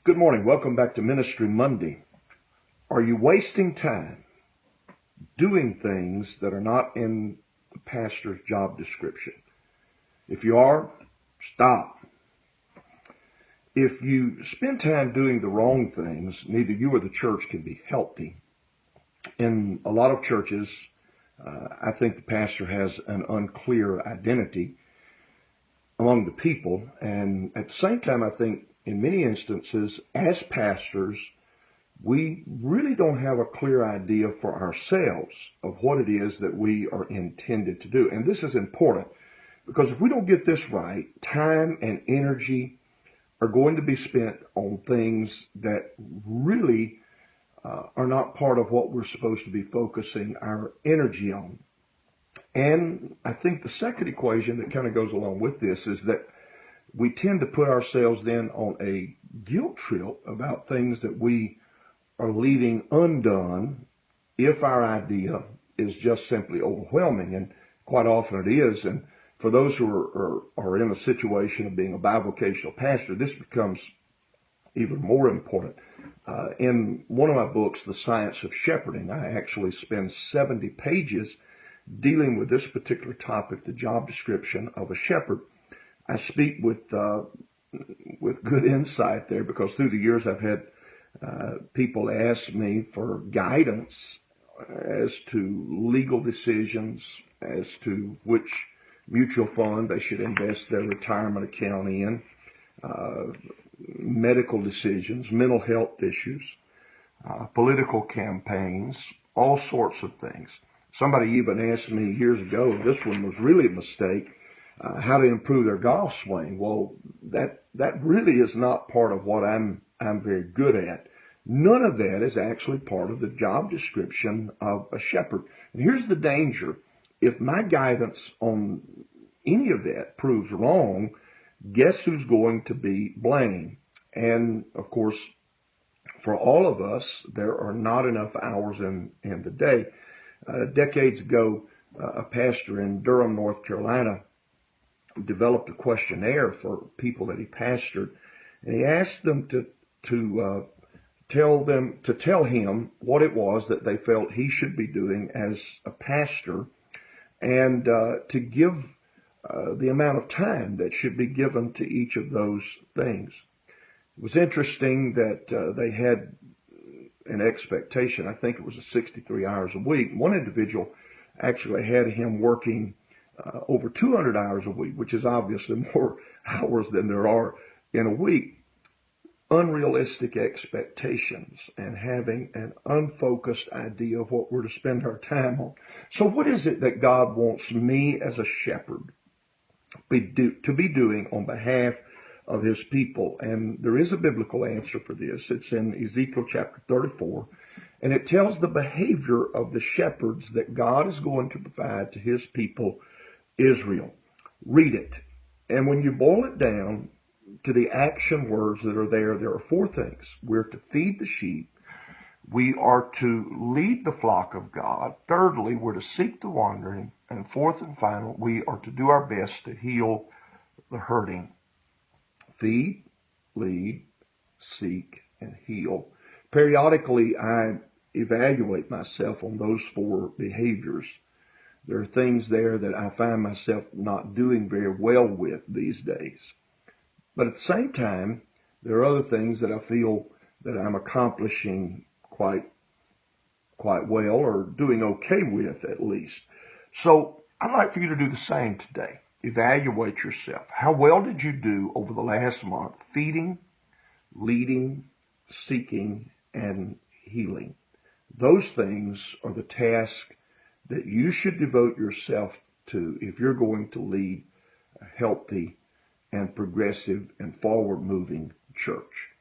Good morning. Welcome back to Ministry Monday. Are you wasting time doing things that are not in the pastor's job description? If you are, stop. If you spend time doing the wrong things, neither you or the church can be healthy. In a lot of churches, I think the pastor has an unclear identity among the people. And at the same time, I think in many instances, as pastors, we really don't have a clear idea for ourselves of what it is that we are intended to do. And this is important because if we don't get this right, time and energy are going to be spent on things that really are not part of what we're supposed to be focusing our energy on. And I think the second equation that kind of goes along with this is that we tend to put ourselves then on a guilt trip about things that we are leaving undone if our idea is just simply overwhelming. And quite often it is. And for those who are in a situation of being a bivocational pastor, this becomes even more important. In one of my books, The Science of Shepherding, I actually spend 70 pages dealing with this particular topic, the job description of a shepherd. I speak with good insight there because through the years I've had people ask me for guidance as to legal decisions, as to which mutual fund they should invest their retirement account in, medical decisions, mental health issues, political campaigns, all sorts of things. Somebody even asked me years ago, this one was really a mistake, how to improve their golf swing. Well, that really is not part of what I'm very good at. None of that is actually part of the job description of a shepherd. And here's the danger. If my guidance on any of that proves wrong, guess who's going to be blamed? And of course, for all of us, there are not enough hours in the day. Decades ago, a pastor in Durham, North Carolina, developed a questionnaire for people that he pastored, and he asked them to tell him what it was that they felt he should be doing as a pastor, and to give the amount of time that should be given to each of those things. It was interesting that they had an expectation. I think it was 63 hours a week. One individual actually had him working over 200 hours a week, which is obviously more hours than there are in a week. Unrealistic expectations and having an unfocused idea of what we're to spend our time on. So what is it that God wants me as a shepherd to be doing on behalf of his people? And there is a biblical answer for this. It's in Ezekiel chapter 34. And it tells the behavior of the shepherds that God is going to provide to his people, Israel. Read it. And when you boil it down to the action words that are there are four things. We're to feed the sheep. We are to lead the flock of God. Thirdly, we're to seek the wandering. And fourth and final, we are to do our best to heal the hurting. Feed, lead, seek, and heal. Periodically, I evaluate myself on those four behaviors. There are things there that I find myself not doing very well with these days. But at the same time, there are other things that I feel that I'm accomplishing quite well, or doing okay with at least. So I'd like for you to do the same today. Evaluate yourself. How well did you do over the last month feeding, leading, seeking, and healing? Those things are the tasks that you should devote yourself to if you're going to lead a healthy and progressive and forward-moving church.